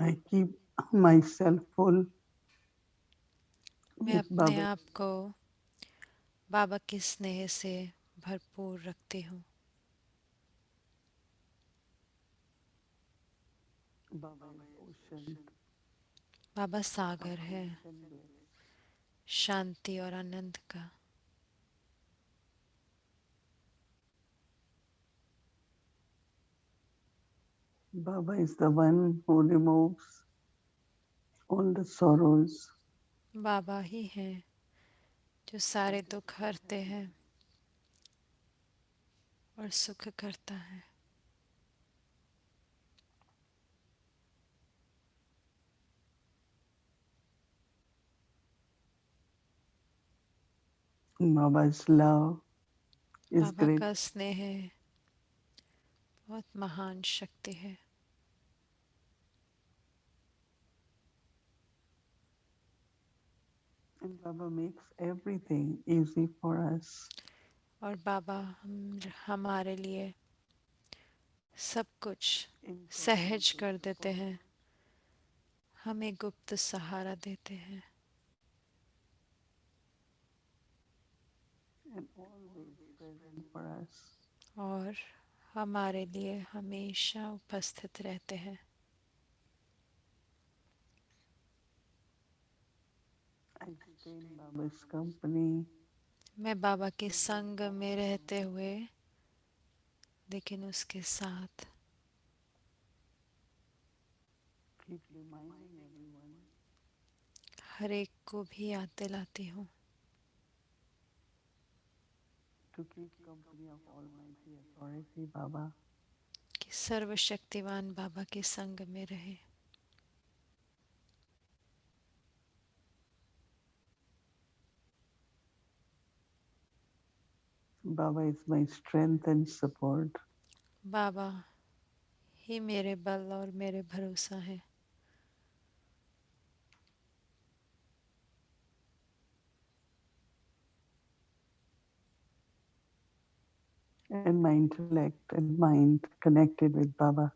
I keep myself full मैं with अपने Baba. आप को बाबा के स्नेह से भरपूर रखती हूँ। Baba is ocean, Baba Sagar of है, peace and bliss. शांति और आनंद का। Baba is the one who removes all the sorrows. बाबा ही हैं जो सारे दुख हरते हैं और सुख करता है। Baba's love is Baba great. का स्नेह बहुत महान शक्ति है And Baba makes everything easy for us. और बाबा हमारे लिए सब कुछ सहज Inconveniences कर to देते follow हैं, हमें गुप्त सहारा देते हैं and always present for us. और हमारे लिए हमेशा उपस्थित रहते हैं। I stay in Baba's company, मैं बाबा के but yet संग में also रहते हुए लेकिन उसके साथ keep reminding everyone हर एक को भी याद दिलाती हूँ to keep company of Almighty Authority Baba. कि सर्वशक्तिवान बाबा के संग में रहे। Baba is my strength and support. बाबा ही मेरे बल और मेरे भरोसा है। And my intellect and mind connected with Baba.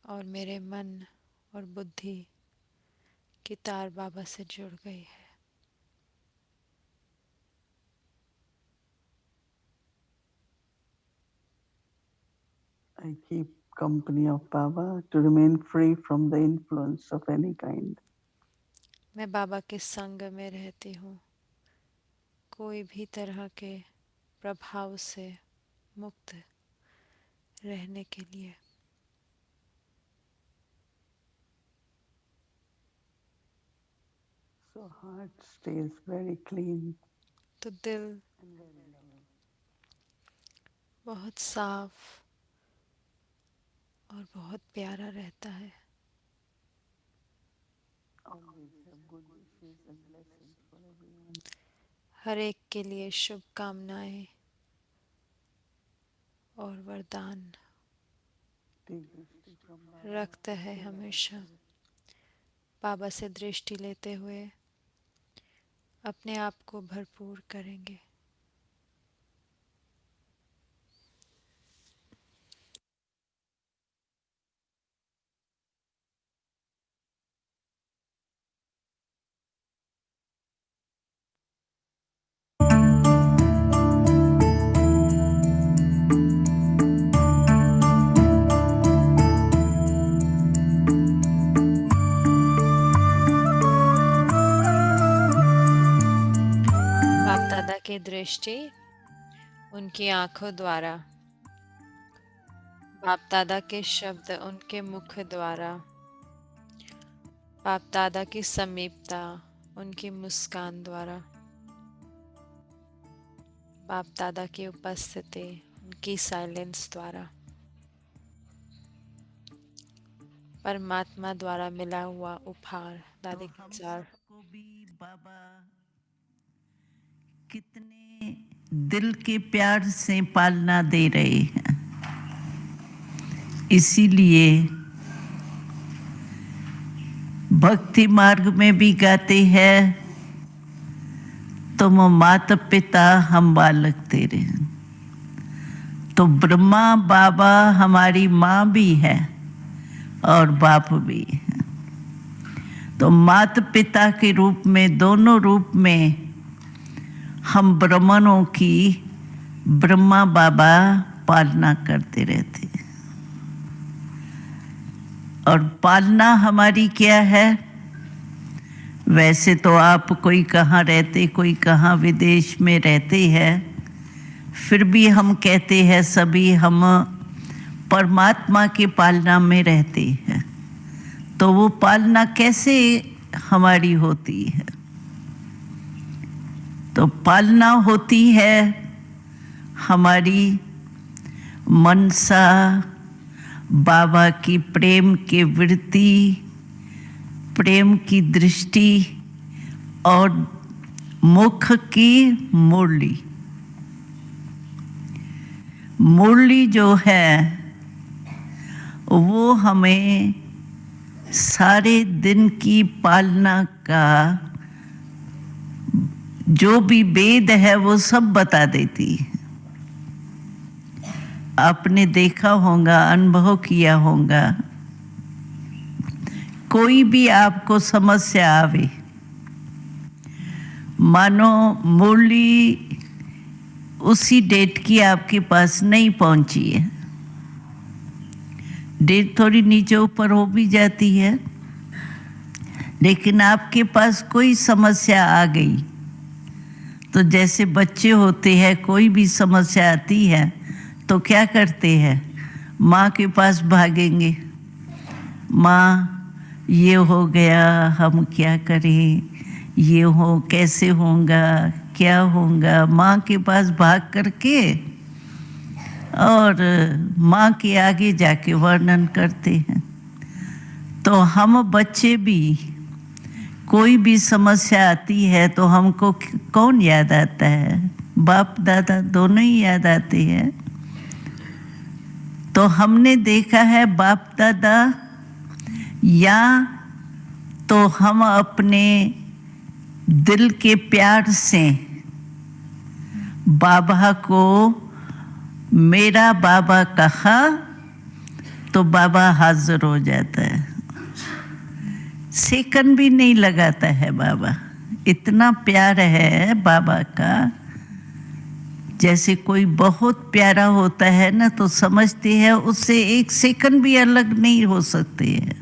और मेरे मन और बुद्धि की तार बाबा से जुड़ गई है। I keep company of Baba to remain free from the influence of any kind. मैं बाबा के संग में रहती हूँ, कोई भी तरह के प्रभाव से मुक्त रहने के लिए। So heart stays very clean तो दिल and very loving. बहुत साफ और बहुत प्यारा रहता है। Always have good wishes and blessings for everyone. हर एक के लिए शुभकामनाएं और वरदान Take drishti from Baba रखता है till हमेशा। ourselves. बाबा से दृष्टि लेते हुए अपने आप को भरपूर करेंगे। बाप दादा की दृष्टि उनकी आंखों द्वारा, बाप दादा के शब्द उनके मुख द्वारा, बाप दादा की समीपता उनकी मुस्कान द्वारा, बाप दादा की उपस्थिति उनकी साइलेंस द्वारा, परमात्मा द्वारा मिला हुआ उपहार तो दादी के हम अनुसार। सबको भी बाबा कितने दिल के प्यार से पालना दे रहे हैं। इसीलिए भक्ति मार्ग में भी गाते हैं, तुम माता पिता हम बालक तेरे। तो ब्रह्मा बाबा हमारी माँ भी है, और बाप भी। तो माता पिता के रूप में, दोनों रूप में हम ब्राह्मणों की ब्रह्मा बाबा पालना करते रहते हैं। और पालना हमारी क्या है? वैसे तो आप कोई कहाँ रहते, कोई कहाँ विदेश में रहते हैं, फिर भी हम कहते हैं सभी हम परमात्मा की पालना में रहते हैं। तो वो पालना कैसे हमारी होती है? तो पालना होती है हमारी मनसा, बाबा की प्रेम की वृत्ति, प्रेम की दृष्टि और मुख की मुरली। मुरली जो है वो हमें सारे दिन की पालना का जो भी वेद है वो सब बता देती है। आपने देखा होगा, अनुभव किया होगा, कोई भी आपको समस्या आवे, मानो मुरली उसी डेट की आपके पास नहीं पहुंची है, डेट थोड़ी नीचे ऊपर हो भी जाती है, लेकिन आपके पास कोई समस्या आ गई तो जैसे बच्चे होते हैं, कोई भी समस्या आती है तो क्या करते हैं? माँ के पास भागेंगे, माँ ये हो गया, हम क्या करें, ये हो कैसे होगा, क्या होगा। माँ के पास भाग करके और माँ के आगे जाके वर्णन करते हैं। तो हम बच्चे भी, कोई भी समस्या आती है तो हमको कौन याद आता है? बाप दादा दोनों ही याद आते हैं। तो हमने देखा है बाप दादा, या तो हम अपने दिल के प्यार से बाबा को मेरा बाबा कहा तो बाबा हाजिर हो जाता है। सेकंड भी नहीं लगाता है बाबा, इतना प्यार है बाबा का। जैसे कोई बहुत प्यारा होता है ना तो समझते हैं उससे एक सेकंड भी अलग नहीं हो सकते हैं।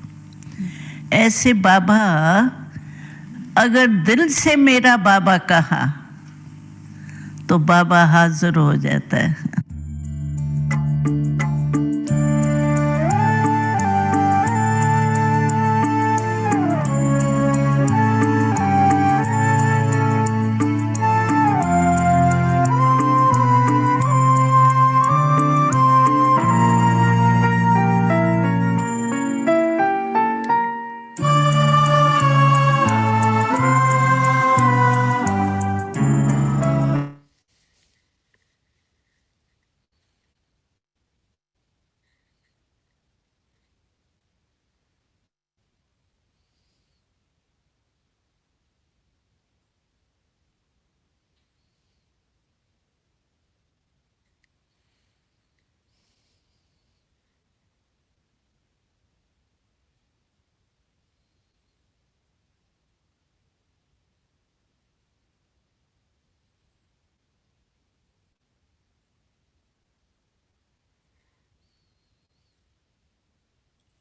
ऐसे बाबा अगर दिल से मेरा बाबा कहा तो बाबा हाजिर हो जाता है।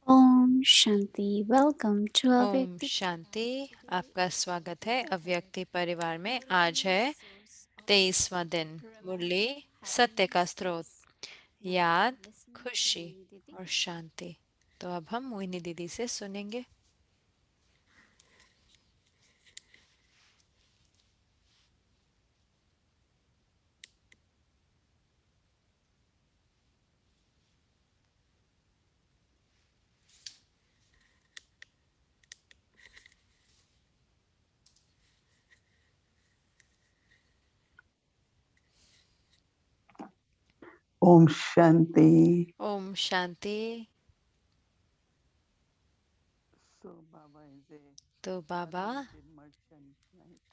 Om Shanti. Welcome to Om Avyakti. शांति। आपका स्वागत है अव्यक्ति परिवार में। आज है 23वां दिन। मुरली सत्य का स्रोत, याद, खुशी और शांति। तो अब हम मोहिनी दीदी से सुनेंगे। Om Shanti. Om Shanti. So Baba is a तो बाबा unlimited merchant,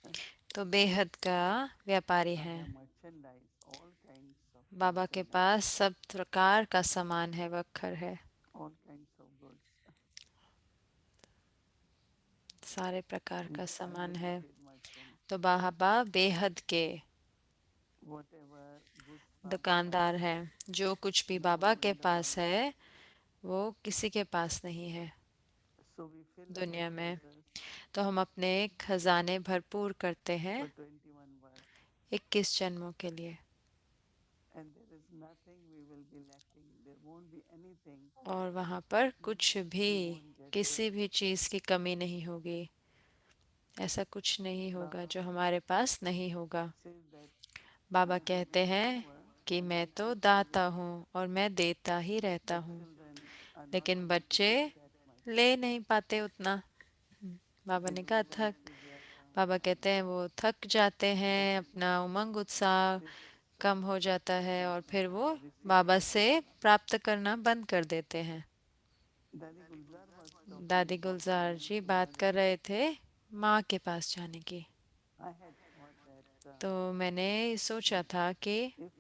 right? तो बेहद का व्यापारी हैं। Baba merchandise all kinds of बाबा के merchandise, पास सब प्रकार का सामान है, वखर है, all kinds of goods. सारे प्रकार का He's सामान है। unlimited, my friend. तो बाबा बेहद के Whatever goods Baba has, दुकानदार है। जो कुछ भी no बाबा one के in the पास world. है वो किसी के पास नहीं है So we fill our दुनिया में। treasures तो हम अपने खजाने भरपूर करते हैं for 21 births, 21 जन्मों के लिए, and there is nothing we will be lacking. There won't be anything और वहाँ पर कुछ भी, we won't get किसी there. भी चीज़ की कमी नहीं होगी। ऐसा कुछ नहीं होगा Baba जो हमारे पास नहीं होगा। says that Baba I am a कहते great हैं giver कि and मैं I तो keep दाता giving, हूँ और मैं देता ही रहता but हूँ, children are not लेकिन able to बच्चे take that much. ले नहीं पाते उतना। बाबा They ने कहा lose थक, enthusiasm बाबा and कहते हैं वो थक जाते हैं, अपना उमंग उत्साह this कम हो जाता है और फिर वो receiving बाबा from से Baba. प्राप्त करना बंद कर देते हैं। Daddy Gulzar was talking दादी of her गुलजार जी बात influence. कर रहे थे माँ के पास जाने की। I had thought that तो मैंने सोचा था कि if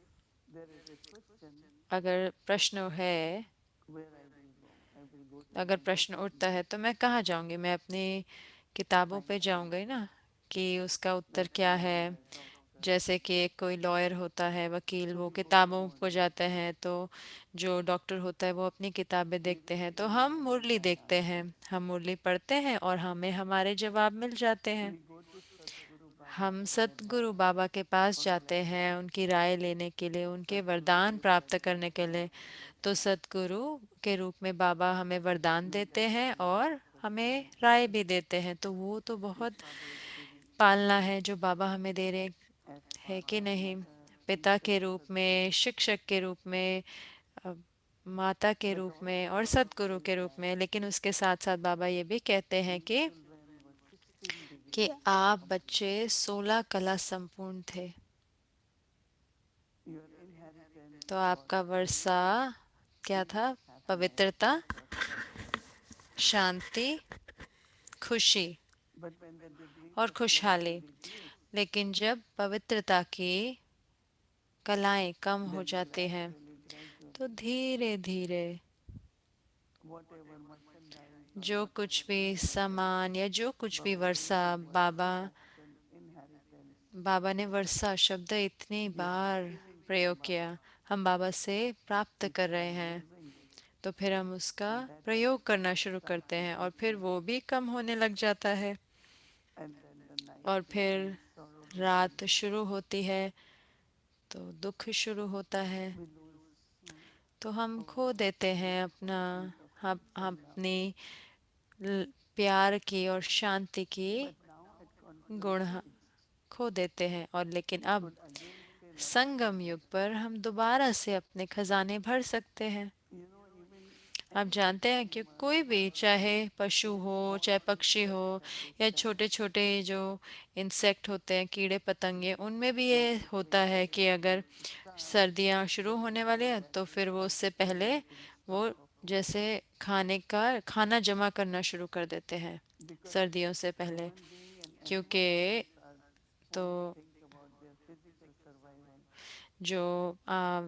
there is a question अगर प्रश्न है, where I will go to अगर my प्रश्न books उठता now, है तो मैं कहाँ जाऊंगी, मैं अपनी to किताबों find पे the जाऊंगी answer. ना कि उसका उत्तर Like a क्या है। lawyer, doctor. जैसे कि एक कोई लॉयर होता है, वकील, So वो we go to किताबों को Murli. जाते हैं, तो जो डॉक्टर होता है वो अपनी किताबें We देखते go हैं, तो to हम Murli and मुरली find देखते हैं। answers. हम मुरली पढ़ते हैं और हमें हमारे जवाब मिल जाते हैं। We go to Sadguru Baba हम for सतगुरु advice, बाबा के पास for जाते हैं clarity. उनकी राय लेने के लिए, उनके Sadguru वरदान gives प्राप्त करने के advice लिए। and तो blessings. सतगुरु के रूप में बाबा हमें वरदान We देते get the हैं blessings और of हमें Sadguru, राय भी देते हैं। तो वो तो which बहुत Baba is giving पालना है जो बाबा हमें दे रहे as हैं कि father, नहीं। mother, पिता teacher, के रूप Sadguru. में, शिक्षक के रूप में, अ, माता के But रूप में also और Baba सतगुरु says के रूप that में। लेकिन उसके साथ साथ बाबा ये भी कहते हैं you children were 16 कि degrees आप complete. बच्चे 16 कला संपूर्ण थे। Your inheritance तो was आपका वर्षा क्या peace, था? happiness, पवित्रता, prosperity. शांति, खुशी But when the degrees और of purity खुशहाली। reduce, लेकिन जब पवित्रता की कलाएं कम हो then जाती हैं gradually, तो gradually, धीरे धीरे whatever merchandise or जो कुछ whatever भी inheritance सामान या जो कुछ भी Baba Varsha, uses the word Baba so often, inheritance. बाबा ने वर्षा शब्द इतनी We are bar receiving from प्रयोग किया, Baba. हम बाबा से प्राप्त We कर start रहे हैं। losing it, तो फिर हम उसका and that प्रयोग करना शुरू करते हैं और फिर subsiding, वो भी कम होने लग जाता है। and then the night और फिर begins, sorrow begins. रात शुरू होती है तो दुख शुरू होता है। We lose तो हम our खो देते हैं अपना, peace of हम Sangam. अपनी प्यार की और शांति की But now at गुण confluence age, खो देते हैं। और लेकिन we अब could again fill our संगम युग treasures. पर हम दोबारा से अपने खजाने भर सकते हैं। You know, even आप any जानते हैं कि animal कोई भी, चाहे पशु in हो, small चाहे पक्षी हो, insects have this या sense, छोटे छोटे जो इंसेक्ट होते हैं, कीड़े पतंगे, उनमें भी that ये if होता है winter is कि अगर going to start, सर्दियाँ शुरू होने वाली हैं that तो they फिर वो start उससे पहले accumulating stock वो of food. जैसे खाना जमा करना शुरू कर देते हैं Because सर्दियों से पहले। human being and क्योंकि animals are तो only think about their physical survival, जो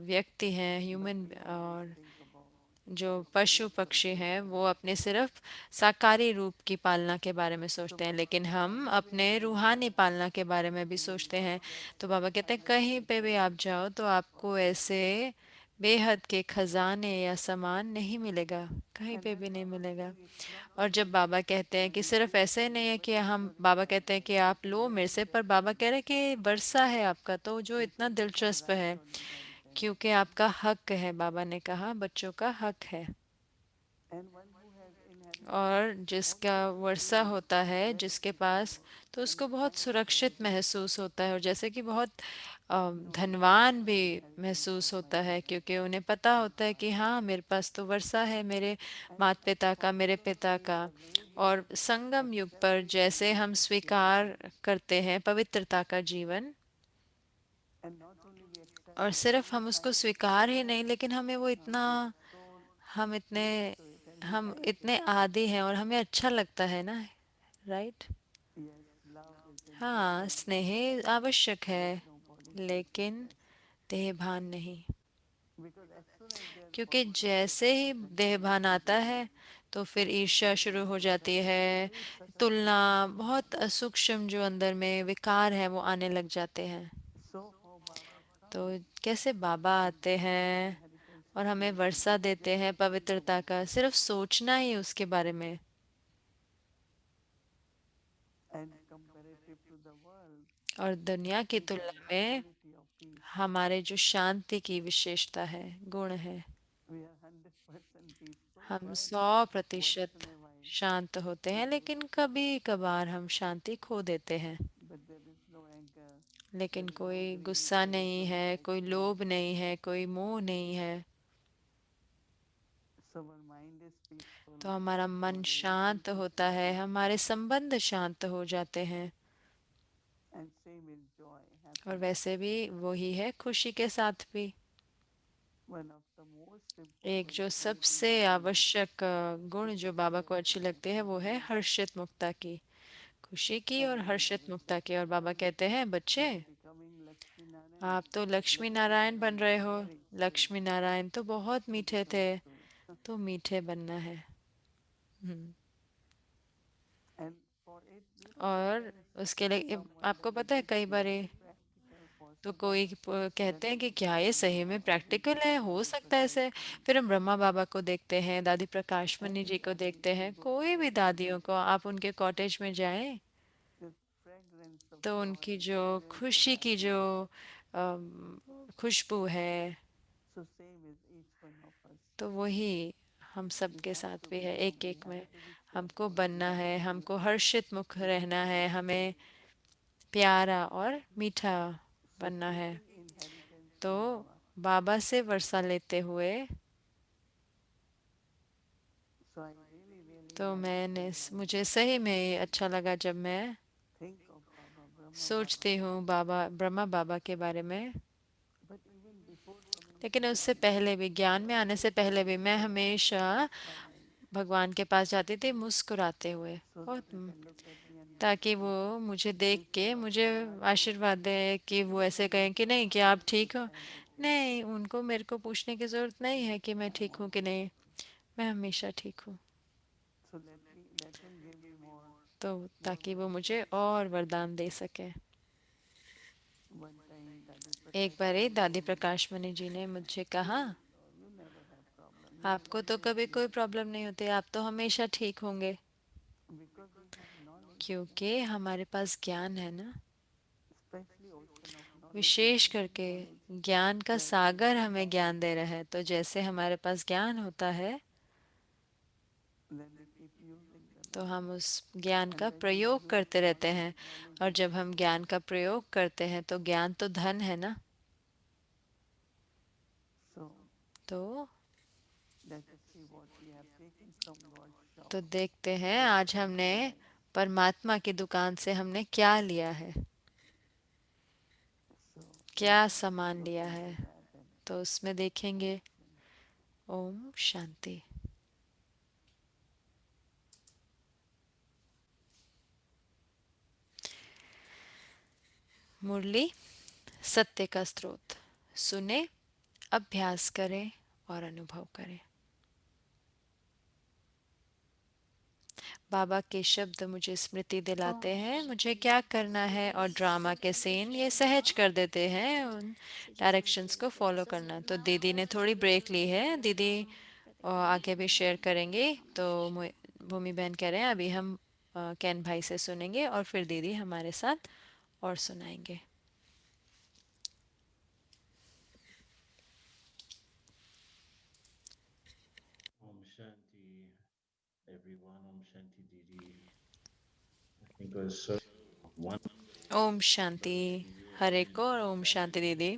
व्यक्ति हैं, but ह्यूमन, we always और think about जो our पशु spiritual पक्षी हैं वो survival. अपने सिर्फ साकारी रूप की पालना के बारे में So सोचते हैं, Baba लेकिन हम always अपने says रूहानी that पालना के बारे में भी you will सोचते not हैं। get तो बाबा कहते हैं कहीं पे भी आप unlimited जाओ तो आपको prosperity. ऐसे बेहद के खजाने या सामान नहीं मिलेगा, कहीं And पे then भी नहीं Baba मिलेगा। says it's not और only जब that बाबा कहते हैं कि सिर्फ receive ऐसे नहीं है but कि हम, also बाबा recite कहते हैं that. कि आप लो मेरे से, पर बाबा कह रहे हैं कि वर्षा है आपका, तो जो He इतना says you can दिलचस्प write है on inheritance. क्योंकि आपका हक है। बाबा ने कहा बच्चों का हक है। And one who has inheritance और जिसका always वर्षा feels होता है very जिसके पास, secure तो and उसको बहुत सुरक्षित unburdened. महसूस होता है और जैसे कि बहुत No, धनवान my भी inheritance was महसूस my होता है, mother, क्योंकि उन्हें पता my होता है कि father. हाँ मेरे पास तो वर्षा है, मेरे And माता at पिता का, मेरे confluence पिता age, का। the way we और संगम युग accept पर the जैसे हम elements of स्वीकार purity, करते हैं पवित्रता का जीवन, and not only we accept, और but सिर्फ we हम उसको find स्वीकार ही नहीं, लेकिन हमें वो इतना, we are so हम इतने used to it and we हम like it. इतने आदी हैं और हमें अच्छा लगता है ना, राइट। Yes, love is हाँ, important, स्नेह आवश्यक but है, no body लेकिन consciousness. देहभान नहीं। Because as soon as there's क्योंकि body जैसे consciousness, ही then देहभान everything आता begins. है तो फिर ईर्ष्या शुरू हो जाती है, तुलना, बहुत सूक्ष्म जो अंदर में विकार है वो आने लग जाते हैं। So how Baba तो comes कैसे बाबा and आते gives us हैं inheritance और of हमें purity वर्षा just देते हैं to think पवित्रता about का, it. सिर्फ सोचना ही उसके बारे में। And comparative to the world, और दुनिया की we have तुलना the में quality of peace. हमारे जो शांति की विशेषता है, गुण है, We are 100% peaceful, हम but 100% once in a while शांत होते we हैं, lose लेकिन it. कभी कभार हम शांति खो देते हैं। But there is no anger, लेकिन there is no कोई greed, गुस्सा there is नहीं no है, कोई attachment. लोभ नहीं है, कोई मोह नहीं है। So our mind is peaceful, तो हमारा मन our शांत relationships होता are है, हमारे peaceful, संबंध शांत हो जाते हैं। and same is joy, और happiness. वैसे भी वही है खुशी के साथ भी। One of the most एक important जो qualities सबसे of peace आवश्यक गुण is जो the बाबा को अच्छी happiness लगती है of वो है being. हर्षित मुक्ता की, खुशी की And और when Harshit Baba Mukta just की। और बाबा mentioned कहते हैं, बच्चे you are becoming Lakshmi Narayan, आप तो लक्ष्मी Lakshmi नारायण बन Narayan is रहे हो। very sweet, लक्ष्मी नारायण तो बहुत so मीठे become थे, true. तो मीठे बनना है। हम्म। And for it, और sometimes उसके लिए some wonder आपको is पता है it कई बार really practical, तो possible? कोई That कहते हैं is कि क्या ये becoming सही में प्रैक्टिकल है, हो सकता है ऐसे। exercise. फिर हम ब्रह्मा बाबा को देखते हैं, दादी प्रकाश Any मणि जी को daddy, देखते if you हैं, go to कोई their भी दादियों cottage, को आप उनके कॉटेज में जाएं the fragrance of तो joy, उनकी जो fragrance of खुशी की जो happiness. खुशबू है, So same is each one of us. तो वही हम सब We के have साथ to भी है, become, एक we एक have में। to be हमको cheerful, we बनना have है, to be हमको हर्षित मुख रहना है, हमें प्यारा और मीठा so बनना है। taking inheritance तो from Baba. बाबा से वर्षा लेते हुए, So I really, really तो like मैंने when I मुझे सही में ये अच्छा लगा जब मैं think of Baba, Brahma Baba. सोचती हूँ बाबा ब्रह्मा बाबा के बारे में। But even before coming to लेकिन उससे Jnana, पहले भी, ज्ञान में आने से पहले भी, मैं हमेशा smiling, भगवान के पास जाती थी मुस्कुराते हुए, so that बहुत he can look at me and bless ताकि me. वो मुझे देख Instead के of मुझे how are you, आशीर्वाद दे, कि he वो will ऐसे कहें कि immediately नहीं कि say, आप ठीक हो। I am okay, नहीं, उनको मेरे को पूछने की ज़रूरत नहीं है कि मैं I am ठीक हूँ कि always नहीं, okay. मैं हमेशा ठीक हूँ। So let him give me तो more ताकि वो मुझे benefits. और वरदान दे सके। One time Dadi एक Prakash बार ही Mani दादी told me, प्रकाश मणि जी ने मुझे कहा, you never have problem, you will आपको तो always कभी be कोई okay. प्रॉब्लम नहीं होती, आप तो हमेशा ठीक होंगे। Because we have knowledge, क्योंकि हमारे पास ज्ञान है ना, especially ocean of knowledge is wishes giving करके knowledge. ज्ञान का Like we सागर have हमें ज्ञान दे रहा है। तो जैसे हमारे पास ज्ञान होता है, then we keep using the तो हम knowledge. उस ज्ञान And का when we प्रयोग use करते रहते knowledge, हैं। knowledge और is जब हम ज्ञान resource. का प्रयोग करते हैं तो ज्ञान तो धन है ना। So तो let us see what we have taken from God's shop. तो देखते हैं What आज हमने merchandise. परमात्मा की दुकान से हमने क्या लिया है, So let क्या us सामान look लिया into है। that and तो उसमें देखेंगे। Om ओम शांति। मुरली सत्य का स्रोत। सुने, अभ्यास करें और अनुभव करें। बाबा के शब्द मुझे स्मृति दिलाते हैं मुझे क्या करना है, और ड्रामा के सीन ये सहज कर देते हैं उन डायरेक्शंस को फॉलो करना। तो दीदी ने थोड़ी ब्रेक ली है, दीदी आगे भी शेयर करेंगी। तो भूमि बहन कह रहे हैं अभी हम कैन भाई से सुनेंगे और फिर दीदी हमारे साथ और सुनाएंगे। Om Shanti, everyone. Om Shanti, Didi. I think it was so wonderful Om Shanti listening to you Hare again, को, और ओम शांति Dadi. दीदी।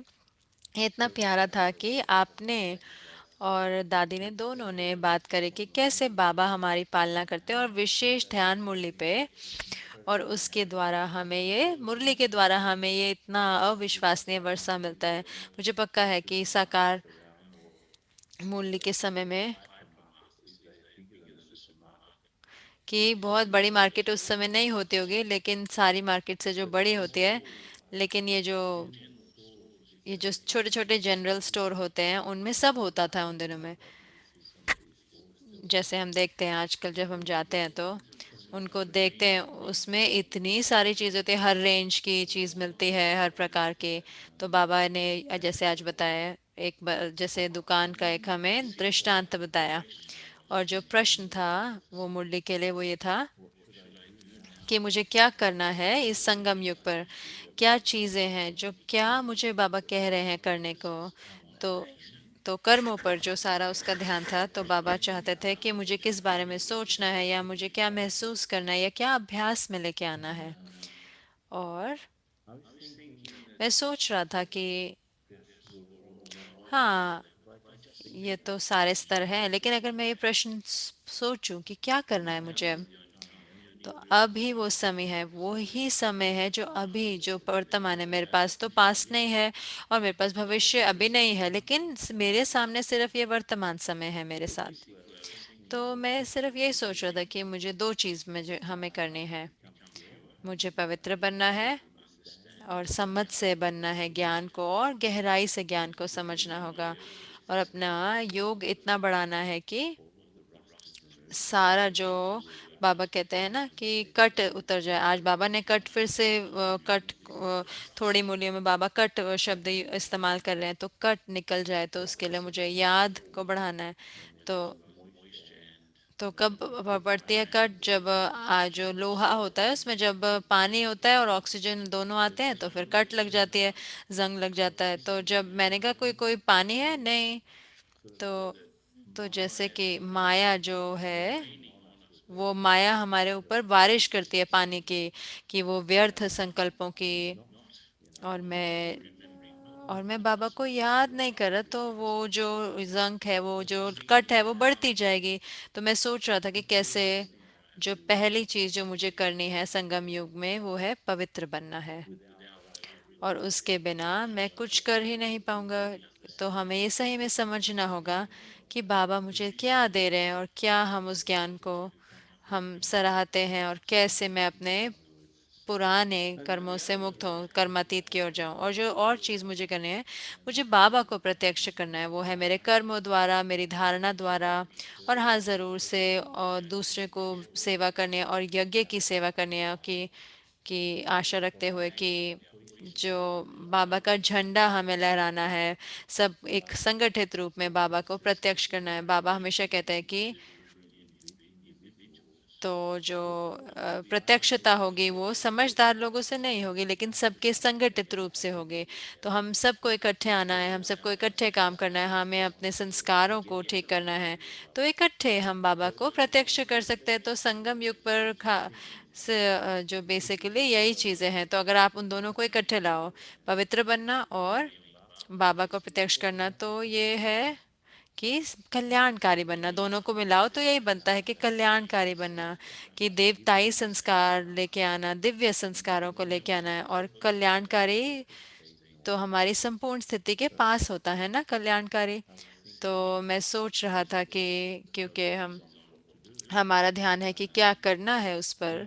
ये इतना So प्यारा था beautiful, कि such a आपने fabulous और दादी ने दोनों ने display बात करी कि of कैसे love बाबा हमारी पालना करते हैं, और and विशेष ध्यान मुरली पे। integrity in और personal उसके द्वारा inheritance. हमें So ये, मुरली के द्वारा हमें ये इतना अविश्वसनीय वर्षा मिलता है। मुझे पक्का है कि साकार around or मुरली के समय में hypermarkets these days bigger than the supermarket. कि बहुत बड़ी मार्केट उस समय नहीं होती होगी, लेकिन सारी मार्केट से जो But बड़ी होती है, small लेकिन general stores ये जो became छोटे छोटे जनरल स्टोर होते हैं उनमें सब होता था उन दिनों में। lovely to see some of these stores still जैसे हम देखते हैं आजकल जब हम जाते हैं तो उनको देखते हैं, उसमें इतनी सारी चीज़ होती है, हर रेंज की चीज़ मिलती है, हर प्रकार की। तो बाबा ने जैसे आज बताया, जैसे दुकान का एक हमें दृष्टांत बताया, और जो प्रश्न था वो मुरली के लिए वो ये था कि मुझे क्या करना है इस संगम युग पर, क्या चीज़ें हैं जो, क्या मुझे बाबा कह रहे हैं करने को। तो कर्मों पर जो सारा उसका ध्यान था, तो बाबा चाहते थे कि मुझे किस बारे में सोचना है, या मुझे क्या महसूस करना है, या क्या अभ्यास में लेके आना है। और I was thinking that मैं सोच रहा था कि this will all हाँ, but I just think ये तो सारे स्तर हैं, लेकिन अगर मैं ये प्रश्न सोचूं कि क्या करना है मुझे, तो अभी वो समय है, वो ही समय है जो अभी, जो वर्तमान है। मेरे पास तो पास्ट नहीं है और मेरे पास भविष्य अभी नहीं है, लेकिन मेरे सामने सिर्फ ये वर्तमान समय है मेरे साथ। तो मैं सिर्फ यही सोच रहा था कि मुझे दो चीज़ मुझे हमें करनी है। मुझे पवित्र बनना है और सम्मत से बनना है, ज्ञान को और गहराई से ज्ञान को समझना होगा, और अपना योग इतना बढ़ाना है कि सारा जो बाबा कहते हैं ना कि कट उतर जाए। आज बाबा ने कट फिर से थोड़ी मूल्यों में बाबा कट शब्द इस्तेमाल कर रहे हैं, तो कट निकल जाए, तो उसके लिए मुझे याद को बढ़ाना है। तो कब पड़ती है कट, जब जो लोहा होता है उसमें जब पानी होता है और ऑक्सीजन दोनों आते हैं, तो फिर कट लग जाती है, जंग लग जाता है। तो जब मैंने कहा कोई कोई पानी है नहीं, तो जैसे कि माया जो है, वो माया हमारे ऊपर बारिश करती है पानी की, कि वो व्यर्थ संकल्पों की। और मैं बाबा को याद नहीं कर रहा, तो वो जो जंक है, वो जो कट है, वो बढ़ती जाएगी। तो मैं सोच रहा था कि कैसे, जो पहली चीज जो मुझे करनी है संगम युग में, वो है पवित्र बनना है, और उसके बिना मैं कुछ कर ही नहीं पाऊंगा। तो हमें ये सही में समझना होगा कि बाबा मुझे क्या दे रहे हैं, और क्या हम उस ज्ञान को हम सराहते हैं, और कैसे मैं अपने पुराने कर्मों से मुक्त हूँ, कर्मातीत की ओर जाऊं। और जो और चीज़ मुझे करनी है, मुझे बाबा को प्रत्यक्ष करना है, वो है मेरे कर्मों द्वारा, मेरी धारणा द्वारा, और हाँ ज़रूर से, और दूसरे को सेवा करनी है, और यज्ञ की सेवा करनी है, कि आशा रखते हुए कि जो बाबा का झंडा हमें लहराना है, सब एक संगठित रूप में बाबा को प्रत्यक्ष करना है। बाबा हमेशा कहते हैं कि तो जो प्रत्यक्षता होगी वो समझदार लोगों से नहीं होगी, लेकिन सबके संगठित रूप से होगी। तो हम सबको इकट्ठे आना है, हम सबको इकट्ठे काम करना है, हमें अपने संस्कारों को ठीक करना है, तो इकट्ठे हम बाबा को प्रत्यक्ष कर सकते हैं। तो संगम युग पर जो बेसिकली यही चीज़ें हैं। तो अगर आप उन दोनों को इकट्ठे लाओ, पवित्र बनना और बाबा को प्रत्यक्ष करना, तो ये है कि कल्याणकारी बनना, दोनों को मिलाओ तो यही बनता है कि कल्याणकारी बनना, कि देवताई संस्कार लेके आना, दिव्य संस्कारों को लेके आना है। और कल्याणकारी तो हमारी संपूर्ण स्थिति के पास होता है ना, कल्याणकारी। तो मैं सोच रहा था कि क्योंकि हमारा ध्यान है कि क्या करना है उस पर,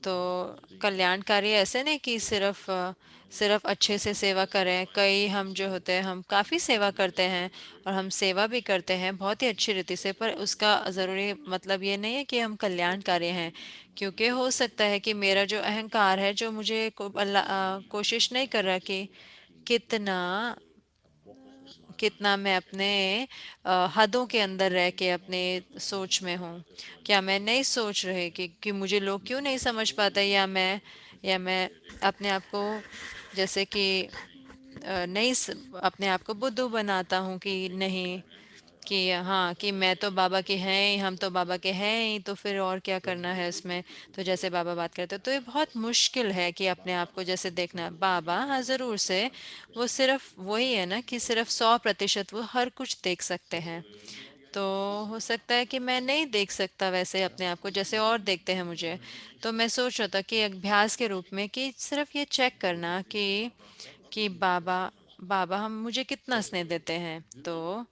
तो कल्याणकारी ऐसे नहीं कि सिर्फ अच्छे से सेवा करें। कई हम जो होते हैं, हम काफ़ी सेवा करते हैं, और हम सेवा भी करते हैं बहुत ही अच्छी रीति से, पर उसका ज़रूरी मतलब ये नहीं है कि हम कल्याणकारी हैं। क्योंकि हो सकता है कि मेरा जो अहंकार है, जो मुझे कोशिश नहीं कर रहा कि कितना कितना मैं अपने हदों के अंदर रह के अपने सोच में हूँ। क्या मैं नहीं सोच रही कि मुझे लोग क्यों नहीं समझ पाते, या मैं अपने आप को जैसे कि नहीं अपने आप को बुद्धू बनाता हूँ कि नहीं, कि हाँ कि मैं तो बाबा के हैं ही, हम तो बाबा के हैं ही, तो फिर और क्या करना है इसमें। तो जैसे बाबा बात करते हैं, तो ये बहुत मुश्किल है कि अपने आप को जैसे देखना। बाबा हाँ ज़रूर से, वो सिर्फ वही है ना कि सिर्फ 100% वो हर कुछ देख सकते हैं। तो हो सकता है कि मैं नहीं देख सकता वैसे अपने आप को जैसे और देखते हैं मुझे। तो मैं सोच रहा था कि अभ्यास के रूप में कि सिर्फ ये चेक करना कि बाबा बाबा हम मुझे कितना स्नेह देते हैं। तो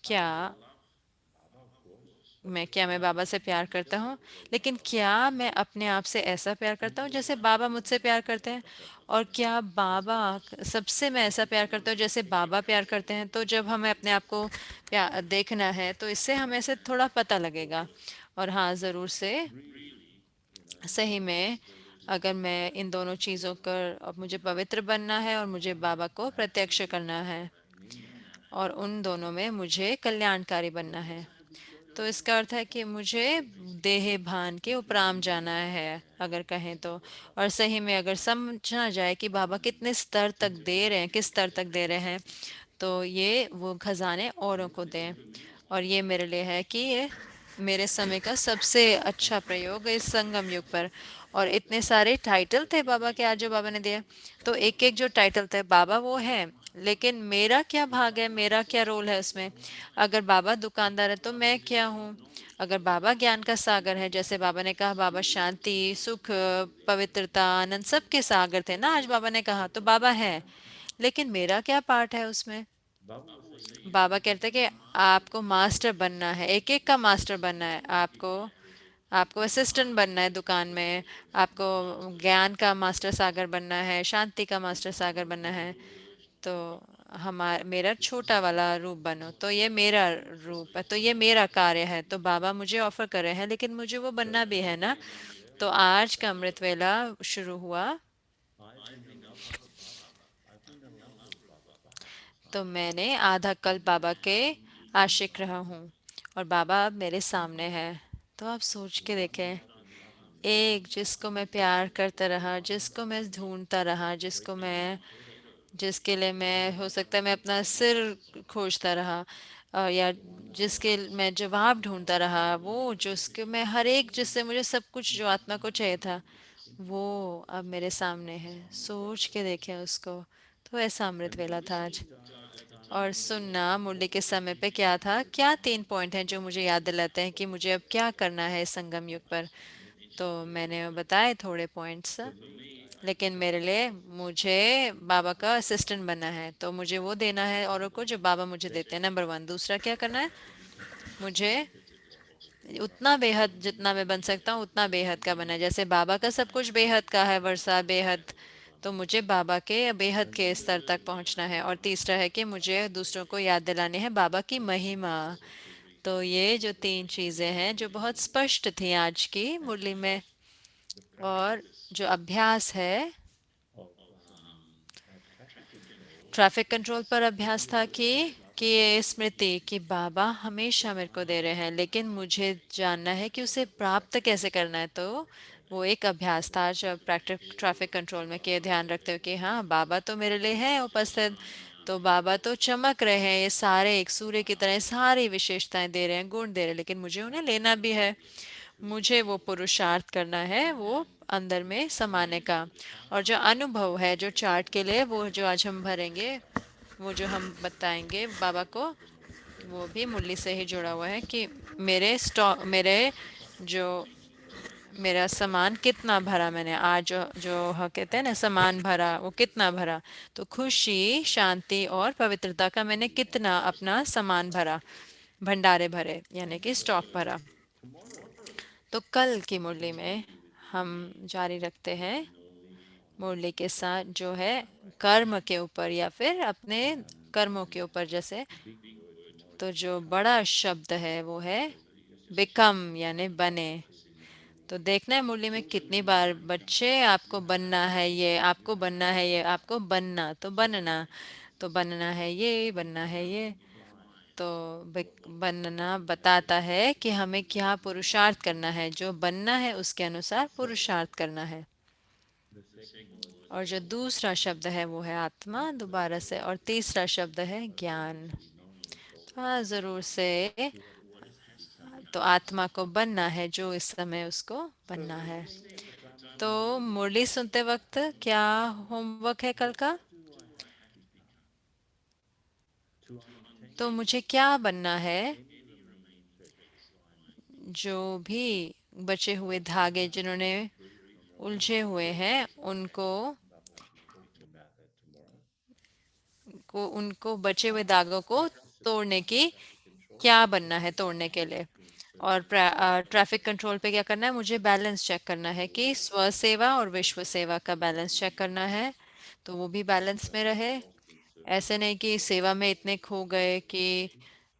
क्या मैं बाबा से प्यार करता हूँ, लेकिन क्या मैं अपने आप से ऐसा प्यार करता हूँ जैसे बाबा मुझसे प्यार करते हैं? और क्या बाबा सबसे मैं ऐसा प्यार करता हूँ जैसे बाबा प्यार करते हैं? तो जब हमें अपने आप को देखना है तो इससे हमें से थोड़ा पता लगेगा। और हाँ, ज़रूर से सही में अगर मैं इन दोनों चीज़ों कर अब मुझे पवित्र बनना है और मुझे बाबा को प्रत्यक्ष करना है, और उन दोनों में मुझे कल्याणकारी बनना है। तो इसका अर्थ है कि मुझे देह भान के उपराम जाना है, अगर कहें तो। और सही में अगर समझना जाए कि बाबा कितने स्तर तक दे रहे हैं, किस स्तर तक दे रहे हैं, तो ये वो खजाने औरों को दें। और ये मेरे लिए है कि ये मेरे समय का सबसे अच्छा प्रयोग है इस संगम युग पर। और इतने सारे टाइटल थे बाबा के आज जो बाबा ने दिए, तो एक एक जो टाइटल थे बाबा वो है, लेकिन मेरा क्या भाग है, मेरा क्या रोल है उसमें? अगर बाबा दुकानदार है तो मैं क्या हूँ? अगर बाबा ज्ञान का सागर है, जैसे बाबा ने कहा बाबा शांति, सुख, पवित्रता, आनंद सबके सागर थे ना आज बाबा ने कहा, तो बाबा है, लेकिन मेरा क्या पार्ट है उसमें? बाबा कहते हैं कि आपको मास्टर बनना है, एक एक का मास्टर बनना है आपको। आपको असिस्टेंट बनना है दुकान में, आपको ज्ञान का मास्टर सागर बनना है, शांति का मास्टर सागर बनना है। तो हमारा मेरा छोटा वाला रूप बनो, तो ये मेरा रूप है, तो ये मेरा कार्य है। तो बाबा मुझे ऑफर कर रहे हैं, लेकिन मुझे वो बनना भी है ना। तो आज का अमृत वेला शुरू हुआ, तो मैंने आधा कल बाबा के आशिक रहा हूँ, और बाबा अब मेरे सामने है। तो आप सोच के देखें, एक जिसको मैं प्यार करता रहा, जिसको मैं ढूंढता रहा, जिसके लिए मैं हो सकता है मैं अपना सिर खोजता रहा, या जिसके मैं जवाब ढूंढता रहा, वो जिसके मैं हर एक, जिससे मुझे सब कुछ जो आत्मा को चाहिए था, वो अब मेरे सामने है। सोच के देखें उसको। तो ऐसा अमृत वेला था आज। और सुनना मुरली के समय पे क्या था, क्या 3 पॉइंट हैं जो मुझे याद दिलाते हैं कि मुझे अब क्या करना है इस संगम युग पर। तो मैंने बताए थोड़े पॉइंट्स, लेकिन मेरे लिए मुझे बाबा का असिस्टेंट बनना है, तो मुझे वो देना है औरों को जो बाबा मुझे देते हैं, नंबर 1। दूसरा क्या करना है, मुझे उतना बेहद जितना मैं बन सकता हूँ उतना बेहद का बनना है। जैसे बाबा का सब कुछ बेहद का है, वर्षा बेहद, तो मुझे बाबा के बेहद के स्तर तक पहुंचना है। और तीसरा है कि मुझे दूसरों को याद दिलानी है बाबा की महिमा। तो ये जो 3 चीजें हैं जो बहुत स्पष्ट थी आज की मुरली में। और जो अभ्यास है, ट्रैफिक कंट्रोल पर अभ्यास था कि ये स्मृति कि बाबा हमेशा मेरे को दे रहे हैं, लेकिन मुझे जानना है कि उसे प्राप्त कैसे करना है। तो वो एक अभ्यास था जो प्रैक्टिस ट्रैफिक कंट्रोल में, कि ध्यान रखते हुए कि हाँ बाबा तो मेरे लिए है उपस्थित, तो बाबा तो चमक रहे हैं, ये सारे एक सूर्य की तरह सारी विशेषताएं दे रहे हैं, गुण दे रहे हैं, लेकिन मुझे उन्हें लेना भी है। मुझे वो पुरुषार्थ करना है वो अंदर में समाने का। और जो अनुभव है जो चार्ट के लिए वो जो आज हम भरेंगे, वो जो हम बताएंगे बाबा को, वो भी मुरली से ही जुड़ा हुआ है कि मेरे स्टॉक, मेरे जो मेरा सामान कितना भरा मैंने आज, जो कहते हैं ना सामान भरा, वो कितना भरा। तो खुशी, शांति और पवित्रता का मैंने कितना अपना सामान भरा, भंडारे भरे, यानी कि स्टॉक भरा। तो कल की मुरली में हम जारी रखते हैं मुरली के साथ जो है कर्म के ऊपर, या फिर अपने कर्मों के ऊपर। जैसे तो जो बड़ा शब्द है वो है बिकम, यानी बने। तो देखना है मुरली में कितनी बार बच्चे आपको बनना है, ये आपको बनना है, ये आपको बनना, तो बनना, तो बनना है ये, बनना है ये। तो बनना बताता है कि हमें क्या पुरुषार्थ करना है, जो बनना है उसके अनुसार पुरुषार्थ करना है। और जो दूसरा शब्द है वो है आत्मा, दोबारा से। और तीसरा शब्द है ज्ञान। हाँ, जरूर से। तो आत्मा को बनना है जो इस समय उसको बनना है। तो मुरली सुनते वक्त क्या होमवर्क है कल का? तो मुझे क्या बनना है? जो भी बचे हुए धागे जिन्होंने उलझे हुए हैं उनको बचे हुए धागों को तोड़ने की, क्या बनना है तोड़ने के लिए? और ट्रैफिक कंट्रोल पे क्या करना है, मुझे बैलेंस चेक करना है कि स्व सेवा और विश्व सेवा का बैलेंस चेक करना है, तो वो भी बैलेंस में रहे। ऐसे नहीं कि सेवा में इतने खो गए कि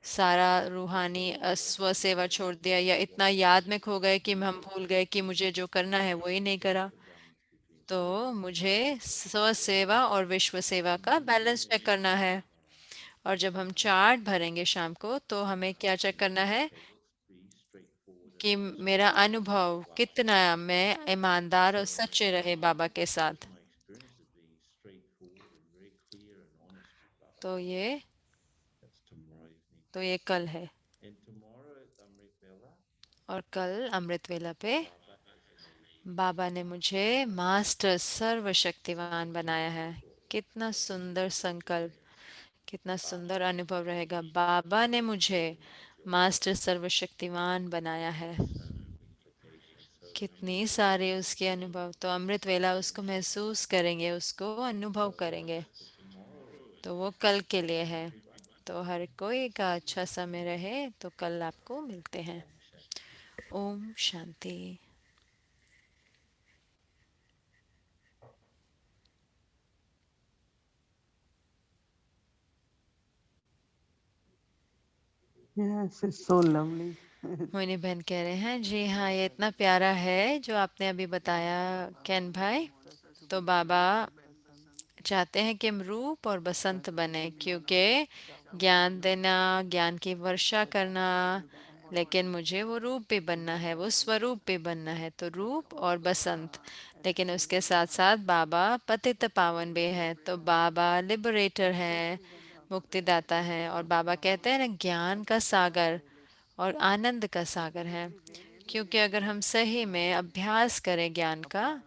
सारा रूहानी स्व सेवा छोड़ दिया, या इतना याद में खो गए कि हम भूल गए कि मुझे जो करना है वो ही नहीं करा। तो मुझे स्व सेवा और विश्व सेवा का बैलेंस चेक करना है। और जब हम चार्ट भरेंगे शाम को, तो हमें क्या चेक करना है कि मेरा अनुभव कितना मैं ईमानदार और सच्चे रहे बाबा के साथ। तो ये कल है। और कल अमृत वेला पे बाबा ने मुझे मास्टर सर्वशक्तिवान बनाया है। कितना सुंदर संकल्प, कितना सुंदर अनुभव रहेगा। बाबा ने मुझे मास्टर सर्वशक्तिवान बनाया है। कितनी सारे उसके अनुभव, तो अमृत वेला उसको महसूस करेंगे, उसको अनुभव करेंगे। तो वो कल के लिए है। तो हर कोई का अच्छा समय रहे। तो कल आपको मिलते हैं। Om Shanti. Yes, it's so lovely. Mohini बहन कह रहे हैं जी हाँ, ये इतना प्यारा है जो आपने अभी बताया कैन भाई। तो बाबा चाहते हैं कि हम रूप और बसंत बने, क्योंकि ज्ञान देना, ज्ञान की वर्षा करना, लेकिन मुझे वो रूप भी बनना है, वो स्वरूप भी बनना है। तो रूप और बसंत, लेकिन उसके साथ साथ बाबा पतित पावन भी है। तो बाबा लिबरेटर हैं, मुक्तिदाता हैं। और बाबा कहते हैं ना, ज्ञान का सागर और आनंद का सागर है। क्योंकि अगर हम सही में अभ्यास करें ज्ञान का,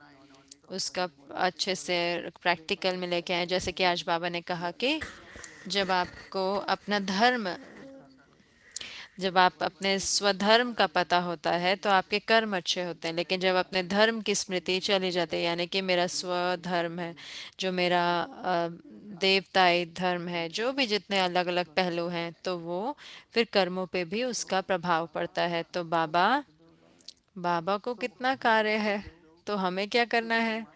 उसका अच्छे से प्रैक्टिकल में लेके आए, जैसे कि आज बाबा ने कहा कि जब आपको अपना धर्म, जब आप अपने स्वधर्म का पता होता है तो आपके कर्म अच्छे होते हैं। लेकिन जब अपने धर्म की स्मृति चली जाती है, यानी कि मेरा स्वधर्म है, जो मेरा देवताई धर्म है, जो भी जितने अलग अलग पहलू हैं, तो वो फिर कर्मों पे भी उसका प्रभाव पड़ता है। तो बाबा बाबा को कितना कार्य है, तो हमें क्या करना है,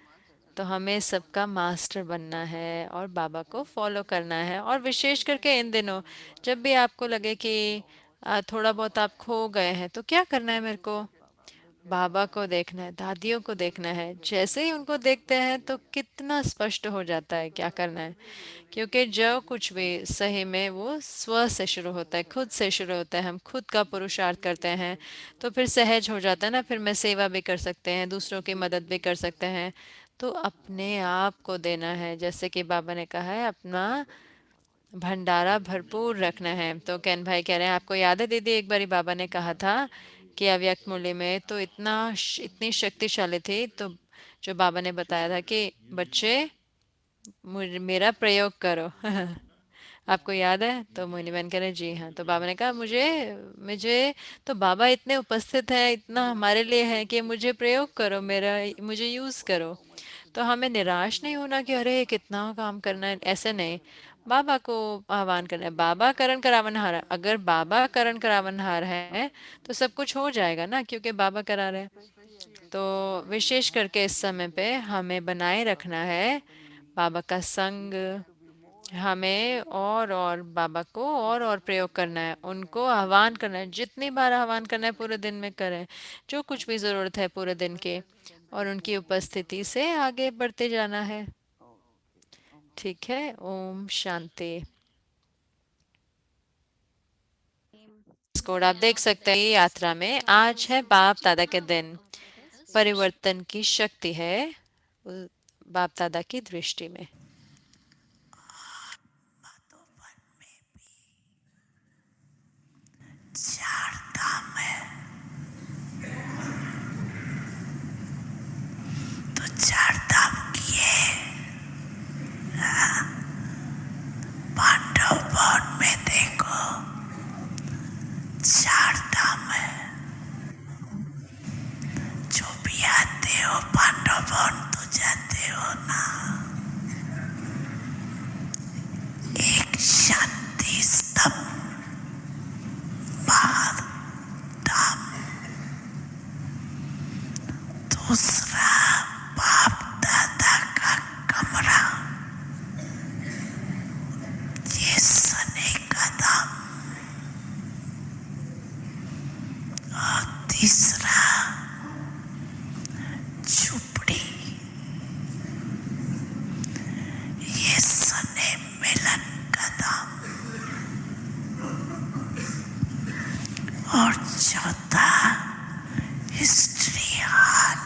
तो हमें सबका मास्टर बनना है और बाबा को फॉलो करना है। और विशेष करके इन दिनों जब भी आपको लगे कि थोड़ा बहुत आप खो गए हैं, तो क्या करना है, मेरे को बाबा को देखना है, दादियों को देखना है। जैसे ही उनको देखते हैं तो कितना स्पष्ट हो जाता है क्या करना है। क्योंकि जो कुछ भी सही में वो स्व से शुरू होता है, खुद से शुरू होता है। हम खुद का पुरुषार्थ करते हैं तो फिर सहज हो जाता है ना, फिर मैं सेवा भी कर सकते हैं, दूसरों की मदद भी कर सकते हैं। तो अपने आप को देना है, जैसे कि बाबा ने कहा है, अपना भंडारा भरपूर रखना है। तो कैन भाई कह रहे हैं, आपको याद है दीदी, एक बारी बाबा ने कहा था कि अव्यक्त मूल्य में तो इतनी शक्तिशाली थी, तो जो बाबा ने बताया था कि बच्चे मेरा प्रयोग करो। आपको याद है? तो मोहिनी बहन कह रहे जी हाँ। तो बाबा ने कहा मुझे मुझे तो बाबा इतने उपस्थित है, इतना हमारे लिए है कि मुझे प्रयोग करो, मेरा मुझे यूज करो। तो हमें निराश नहीं होना कि अरे कितना काम करना है, ऐसे नहीं। बाबा को आह्वान करना है। बाबा करण करावनहार है। अगर बाबा करण करावनहार है तो सब कुछ हो जाएगा ना, क्योंकि बाबा करा रहे हैं। तो विशेष करके इस समय पे हमें बनाए रखना है बाबा का संग। हमें और बाबा को और प्रयोग करना है, उनको आह्वान करना है। जितनी बार आह्वान करना है पूरे दिन में करें, जो कुछ भी ज़रूरत है पूरे दिन के, और उनकी उपस्थिति से आगे बढ़ते जाना है। ठीक है। ओम शांति। कोड आप देख सकते हैं यात्रा में। आज है बाप दादा के दिन। परिवर्तन की शक्ति है बाप दादा की दृष्टि में। चार धाम है, तो चार धाम किए पांडव वन में देखो, चार धाम है। जो भी आते हो पांडव वन तो जाते हो ना। दूसरा बाप दादा का कमरा, ये सने का धाम, और तीसरा झुपड़ी, ये सने मिलन का धाम, और चौथा हिस्ट्री हाल।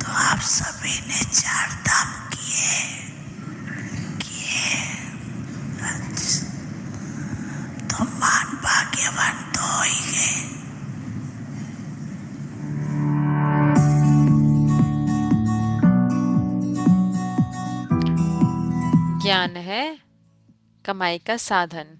तो आप सभी ने 4 धाम किए। अच्छा, तो मान भाग्यवान तो हो ही गए। ज्ञान है कमाई का साधन।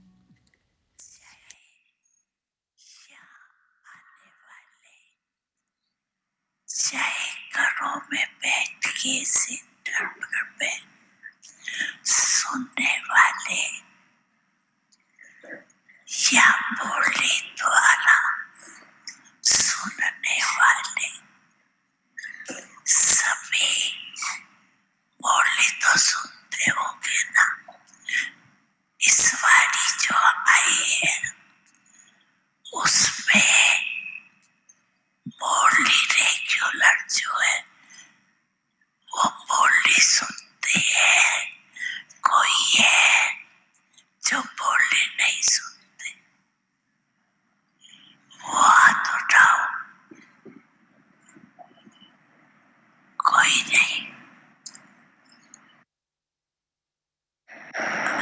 चाहे घरों में बैठ के सेंटर पर बैठ सुनने वाले या बोली द्वारा सुनने वाले सभी बोली तो सुनते होंगे ना। इस वारी जो आई है उसमें बोली रेगुलर जो है वो बोली सुनते हैं, कोई है जो बोली नहीं सुनते, वो हाथ उठाओ। कोई नहीं।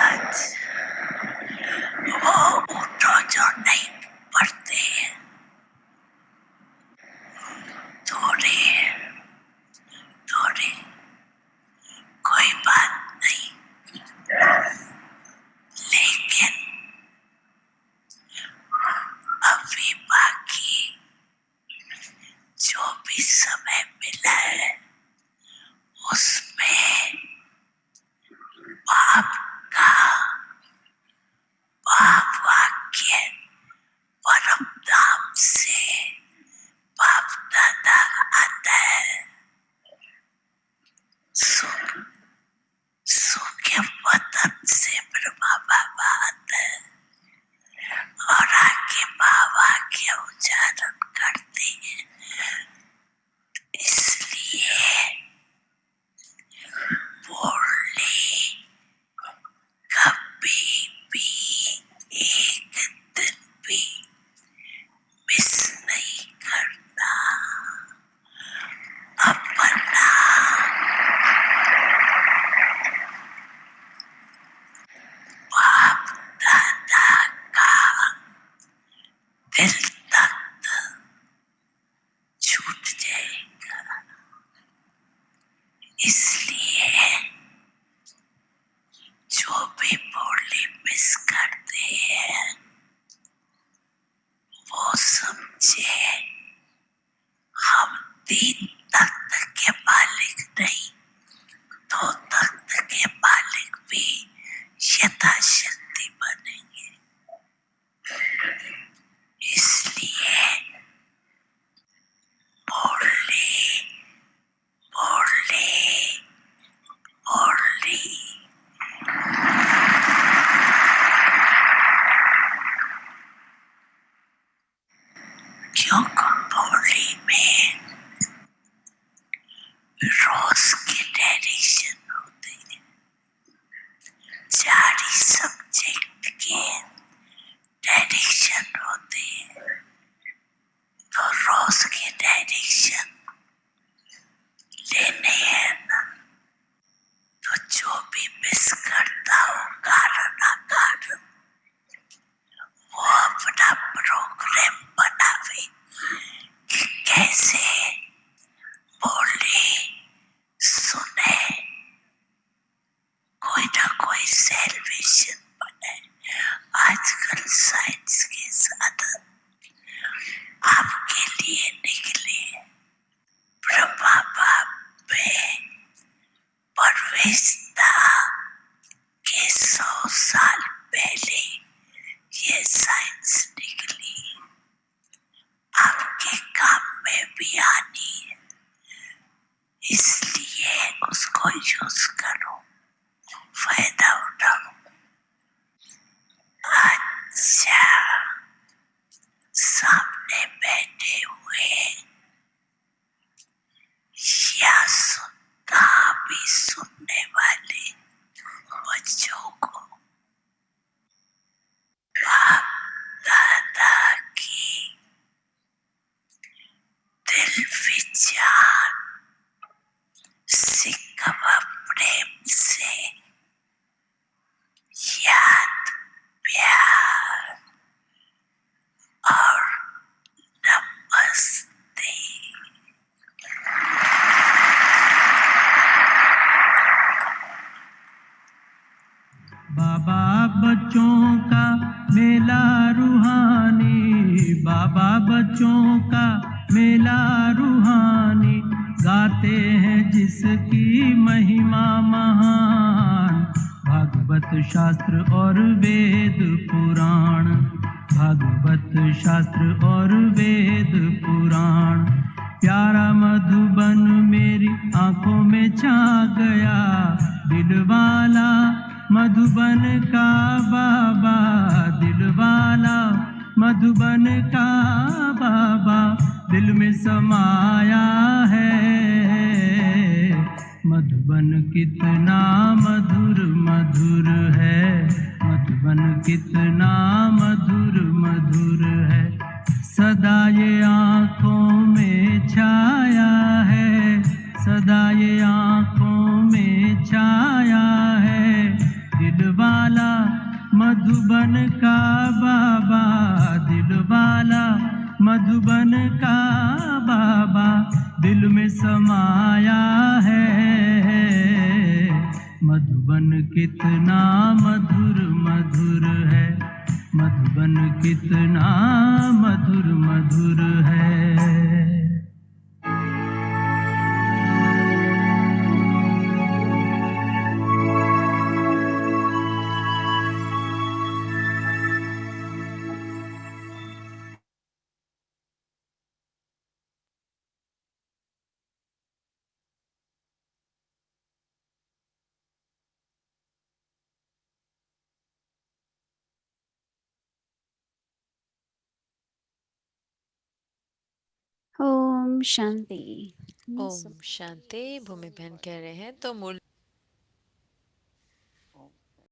अच्छा, वो उठो जो नहीं पढ़ते हैं, थोड़े थोड़े, कोई बात नहीं। लेकिन अभी बाकी जो भी समय मिला है उसमें बाप का बाप वाक्य परम धाम से बाप दादा आता है। सुख सुख वतन से ब्रह्मा बाबा आता है और आके बाबा के उच्चारण करते हैं। इसलिए बोली कभी भी एक दिन भी मिस नहीं करना। अपना बाप दादा का दिल तक छूट जाएगा। इसलिए जो भी बोली मिस करते हैं वो समझे हम 3 तख्त के मालिक नहीं, 2 तख्त के मालिक भी यथाशक्ति बनेंगे। इसलिए बोली बोली बोली क्योंकि बोली में रोज की डायरेक्शन होती है। 4 ही सब्जेक्ट के डायरेक्शन होते हैं। तो रोज की डायरेक्शन लेने हैं ना। तो जो भी मिस करता हो कारण अकारण वो अपना प्रोग्राम बनावे कि कैसे बोली सुने, कोई ना कोई सेल्वेशन बने। आजकल साइंस के साधन आपके लिए निकले। ब्रह्मा बाप में परवेशता के 100 साल पहले ये साइंस निकली। आपके काम में बाबा बच्चों का मेला रूहानी, बाबा बच्चों का मेला रूहानी, गाते हैं जिसकी महिमा महान, भागवत शास्त्र और वेद पुराण, भागवत शास्त्र और वेद पुराण। प्यारा मधुबन मेरी आंखों में छा गया, दिलवाला मधुबन का बाबा, दिलवाला मधुबन का बाबा, दिल में समाया है। मधुबन कितना मधुर मधुर है, मधुबन कितना मधुर मधुर है, सदा ये आँखों में छाया है, सदा ये आँखों में छाया है। दिलवाला मधुबन का बाबा, दिलवाला मधुबन का बाबा, दिल में समाया है। मधुबन कितना मधुर मधुर है, मधुबन कितना मधुर मधुर है। ओम शांति। ओम शांति। भूमि बहन कह रहे हैं तो मूल